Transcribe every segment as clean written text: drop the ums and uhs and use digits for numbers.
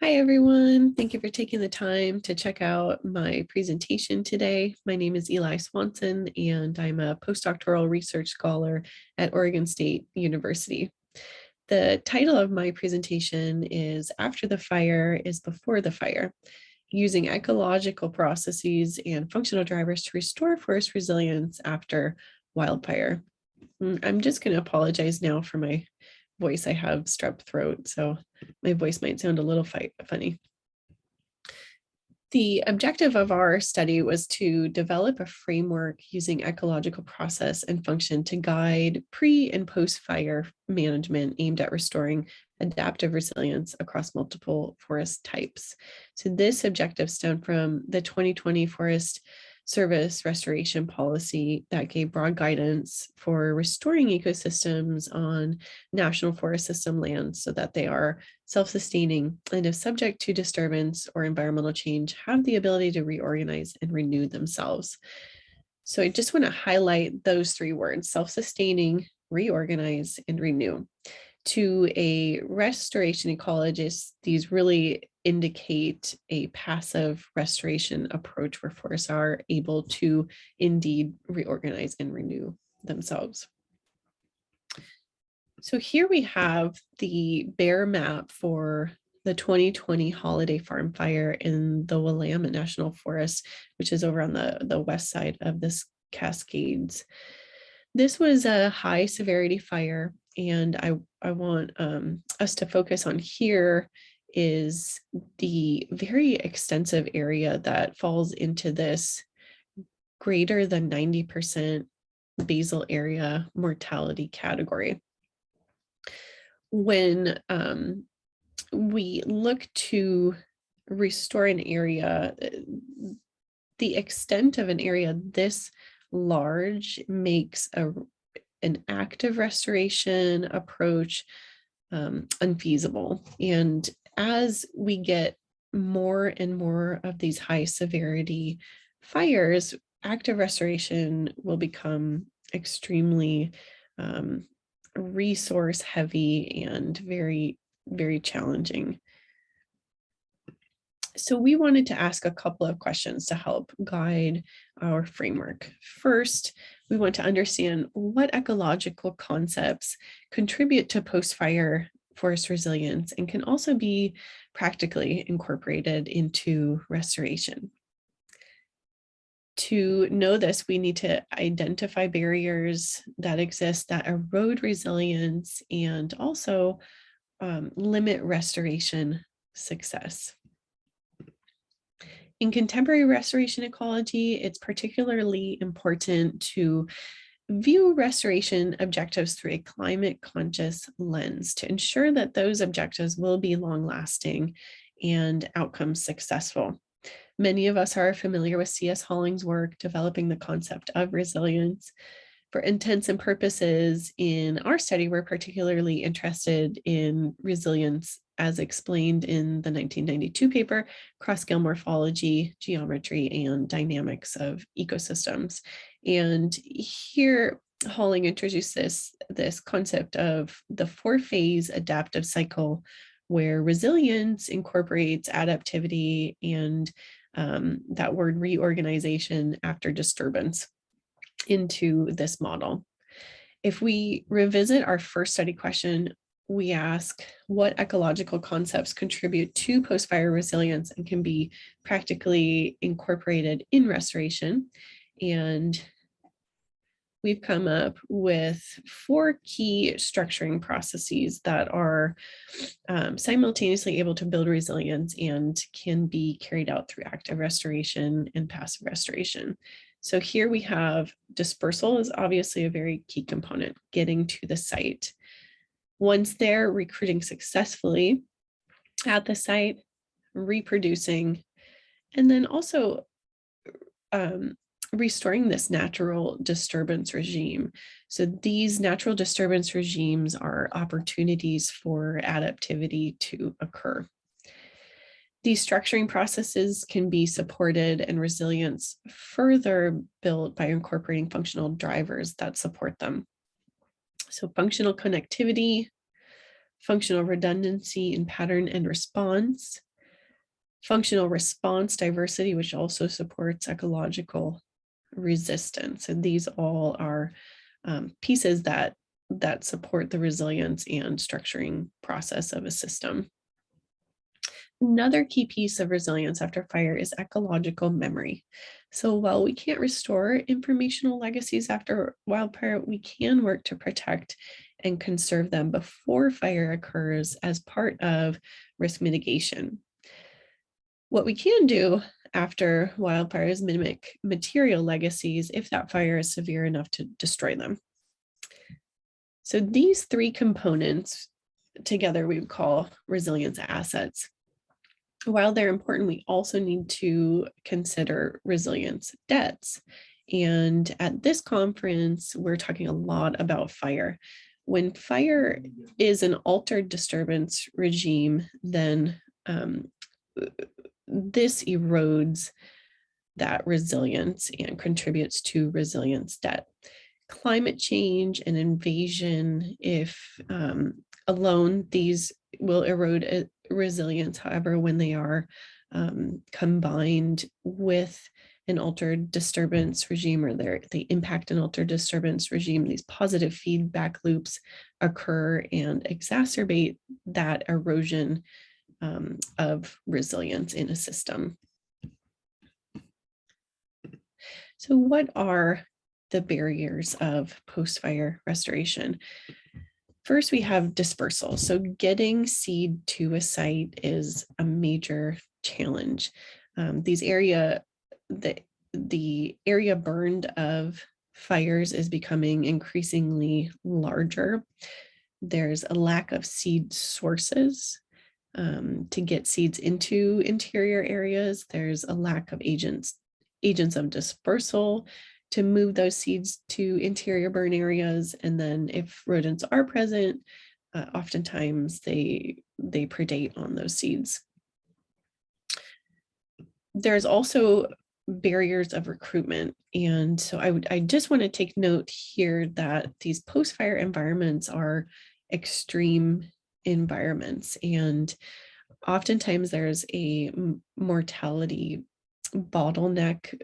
Hi, everyone. Thank you for taking the time to check out my presentation today. My name is Eli Swanson, and I'm a postdoctoral research scholar at Oregon State University. The title of my presentation is After the Fire is Before the Fire, using ecological processes and functional drivers to restore forest resilience after wildfire. I'm just going to apologize now for my voice. I have strep throat, so my voice might sound a little funny. The objective of our study was to develop a framework using ecological process and function to guide pre- and post-fire management aimed at restoring adaptive resilience across multiple forest types. So this objective stemmed from the 2020 Forest Service restoration policy that gave broad guidance for restoring ecosystems on national forest system lands so that they are self-sustaining and, if subject to disturbance or environmental change, have the ability to reorganize and renew themselves. So I just want to highlight those three words: self-sustaining, reorganize, and renew. To a restoration ecologist, these really indicate a passive restoration approach where forests are able to indeed reorganize and renew themselves. So here we have the bear map for the 2020 holiday farm fire in the Willamette National Forest, which is over on the west side of this Cascades. This was a high severity fire, and I want us to focus on here is the very extensive area that falls into this greater than 90% basal area mortality category. When we look to restore an area, the extent of an area this large makes an active restoration approach unfeasible. And as we get more and more of these high severity fires, active restoration will become extremely resource heavy and very, very challenging. So we wanted to ask a couple of questions to help guide our framework. First, we want to understand what ecological concepts contribute to post-fire forest resilience and can also be practically incorporated into restoration. To know this, we need to identify barriers that exist that erode resilience and also limit restoration success. In contemporary restoration ecology, it's particularly important to view restoration objectives through a climate-conscious lens to ensure that those objectives will be long-lasting and outcomes successful. Many of us are familiar with C.S. Holling's work developing the concept of resilience. For intents and purposes in our study, we're particularly interested in resilience as explained in the 1992 paper, Cross-Scale Morphology, Geometry, and Dynamics of Ecosystems. And here, Holling introduced this concept of the four-phase adaptive cycle, where resilience incorporates adaptivity and that word reorganization after disturbance into this model. If we revisit our first study question, we ask what ecological concepts contribute to post-fire resilience and can be practically incorporated in restoration. And we've come up with four key structuring processes that are simultaneously able to build resilience and can be carried out through active restoration and passive restoration. So here we have dispersal is obviously a very key component, getting to the site. Once there, recruiting successfully at the site, reproducing, and then also restoring this natural disturbance regime. So these natural disturbance regimes are opportunities for adaptivity to occur. These structuring processes can be supported and resilience further built by incorporating functional drivers that support them. So functional connectivity, functional redundancy in pattern and response, functional response diversity, which also supports ecological resistance. And these all are pieces that support the resilience and structuring process of a system. Another key piece of resilience after fire is ecological memory. So while we can't restore informational legacies after wildfire, we can work to protect and conserve them before fire occurs as part of risk mitigation. What we can do after wildfires mimic material legacies if that fire is severe enough to destroy them. So these three components together we would call resilience assets. While they're important, we also need to consider resilience debts. And at this conference, we're talking a lot about fire. When fire is an altered disturbance regime, then this erodes that resilience and contributes to resilience debt. Climate change and invasion, if alone, these will erode resilience. However, when they are combined with an altered disturbance regime, or they impact an altered disturbance regime, these positive feedback loops occur and exacerbate that erosion of resilience in a system. So what are the barriers of post-fire restoration? First, we have dispersal. So getting seed to a site is a major challenge. The area burned of fires is becoming increasingly larger. There's a lack of seed sources to get seeds into interior areas. There's a lack of agents of dispersal to move those seeds to interior burn areas. And then if rodents are present, oftentimes they predate on those seeds. There's also barriers of recruitment. And so I just want to take note here that these post-fire environments are extreme environments. And oftentimes there's a mortality bottleneck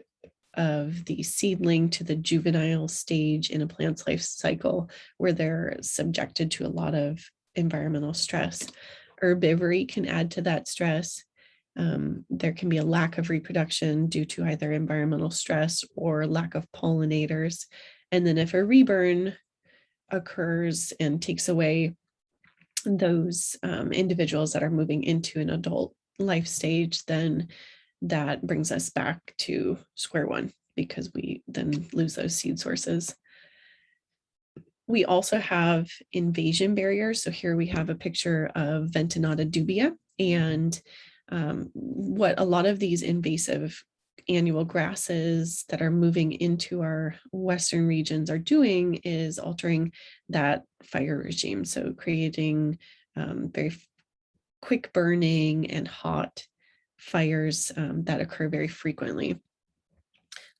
of the seedling to the juvenile stage in a plant's life cycle, where they're subjected to a lot of environmental stress. Herbivory can add to that stress. There can be a lack of reproduction due to either environmental stress or lack of pollinators. And then if a reburn occurs and takes away those individuals that are moving into an adult life stage, then that brings us back to square one, because we then lose those seed sources. We also have invasion barriers. So here we have a picture of Ventinata dubia, and what a lot of these invasive annual grasses that are moving into our western regions are doing is altering that fire regime. So creating very quick burning and hot fires that occur very frequently.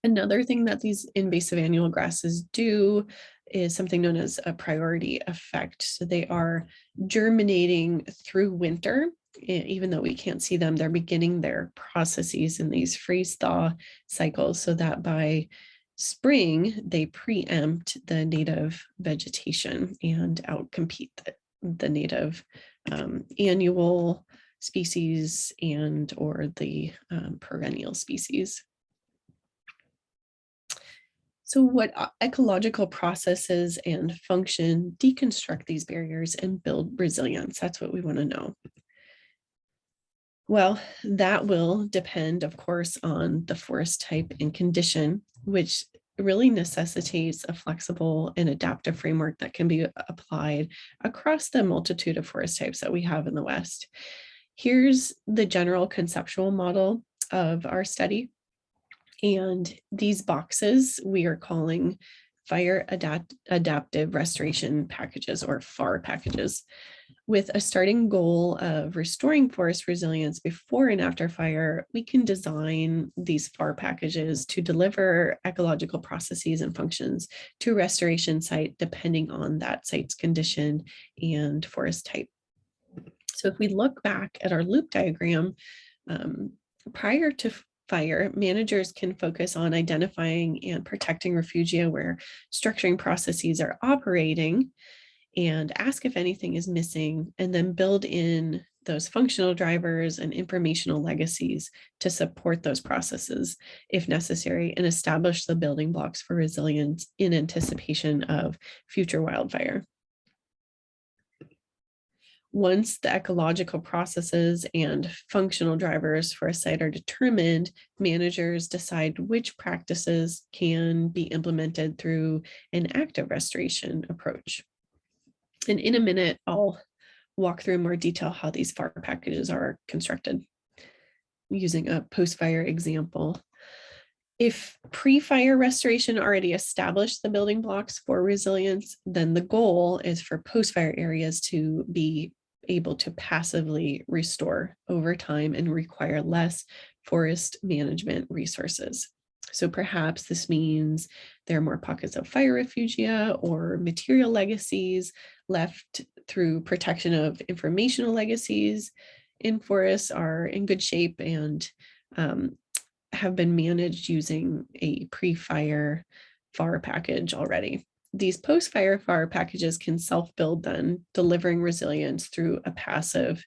Another thing that these invasive annual grasses do is something known as a priority effect. So they are germinating through winter. Even though we can't see them, they're beginning their processes in these freeze-thaw cycles, so that by spring, they preempt the native vegetation and outcompete the native annual species and or the perennial species. So what ecological processes and function deconstruct these barriers and build resilience? That's what we want to know. Well, that will depend, of course, on the forest type and condition, which really necessitates a flexible and adaptive framework that can be applied across the multitude of forest types that we have in the West. Here's the general conceptual model of our study. And these boxes we are calling fire adaptive restoration packages, or FAR packages, with a starting goal of restoring forest resilience before and after fire. We can design these FAR packages to deliver ecological processes and functions to a restoration site depending on that site's condition and forest type. So if we look back at our loop diagram, Prior to fire, managers can focus on identifying and protecting refugia where structuring processes are operating, and ask if anything is missing, and then build in those functional drivers and informational legacies to support those processes if necessary, and establish the building blocks for resilience in anticipation of future wildfire. Once the ecological processes and functional drivers for a site are determined, managers decide which practices can be implemented through an active restoration approach. And in a minute, I'll walk through in more detail how these FAR packages are constructed using a post-fire example. If pre-fire restoration already established the building blocks for resilience, then the goal is for post-fire areas to be able to passively restore over time and require less forest management resources. So perhaps this means there are more pockets of fire refugia, or material legacies left through protection of informational legacies in forests are in good shape and have been managed using a pre-fire FAR package already. These post-fire FAR packages can self-build then, delivering resilience through a passive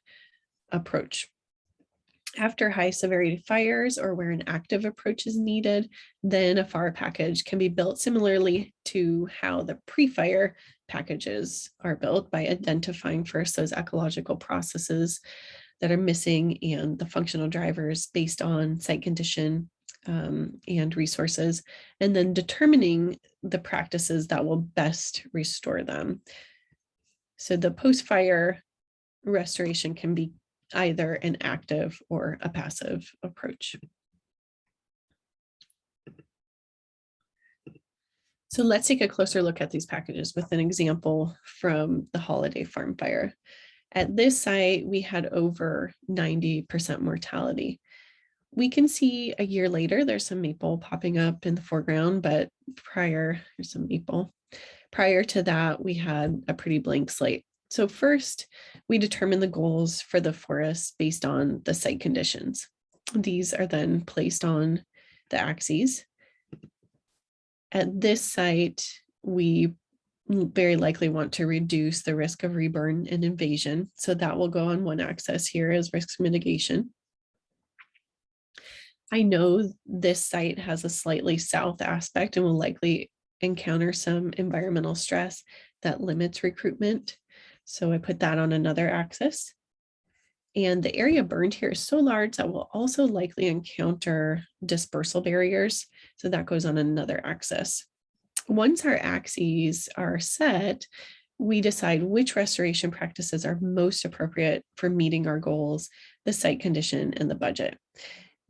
approach. After high severity fires or where an active approach is needed, then a FAR package can be built similarly to how the pre-fire packages are built, by identifying first those ecological processes that are missing and the functional drivers based on site condition and resources, and then determining the practices that will best restore them. So the post-fire restoration can be either an active or a passive approach. So let's take a closer look at these packages with an example from the Holiday Farm Fire. At this site, we had over 90% mortality. We can see a year later, there's some maple popping up in the foreground, but there's some maple. Prior to that, we had a pretty blank slate. So first, we determine the goals for the forest based on the site conditions. These are then placed on the axes. At this site, we very likely want to reduce the risk of reburn and invasion. So that will go on one axis here as risk mitigation. I know this site has a slightly south aspect and will likely encounter some environmental stress that limits recruitment. So I put that on another axis. And the area burned here is so large that we'll also likely encounter dispersal barriers. So that goes on another axis. Once our axes are set, we decide which restoration practices are most appropriate for meeting our goals, the site condition, and the budget.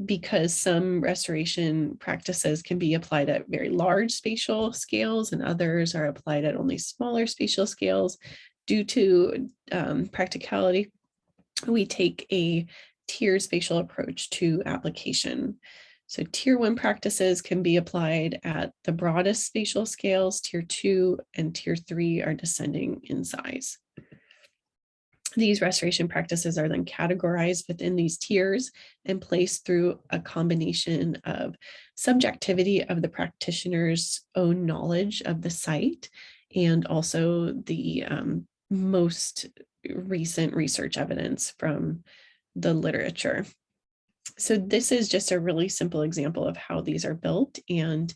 Because some restoration practices can be applied at very large spatial scales and others are applied at only smaller spatial scales, due to practicality, we take a tiered spatial approach to application. So tier 1 practices can be applied at the broadest spatial scales. Tier 2 and tier 3 are descending in size. These restoration practices are then categorized within these tiers and placed through a combination of subjectivity of the practitioner's own knowledge of the site and also the most recent research evidence from the literature. So this is just a really simple example of how these are built, and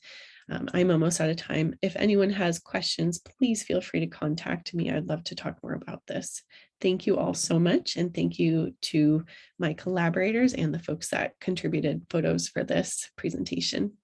I'm almost out of time. If anyone has questions, please feel free to contact me. I'd love to talk more about this. Thank you all so much, and thank you to my collaborators and the folks that contributed photos for this presentation.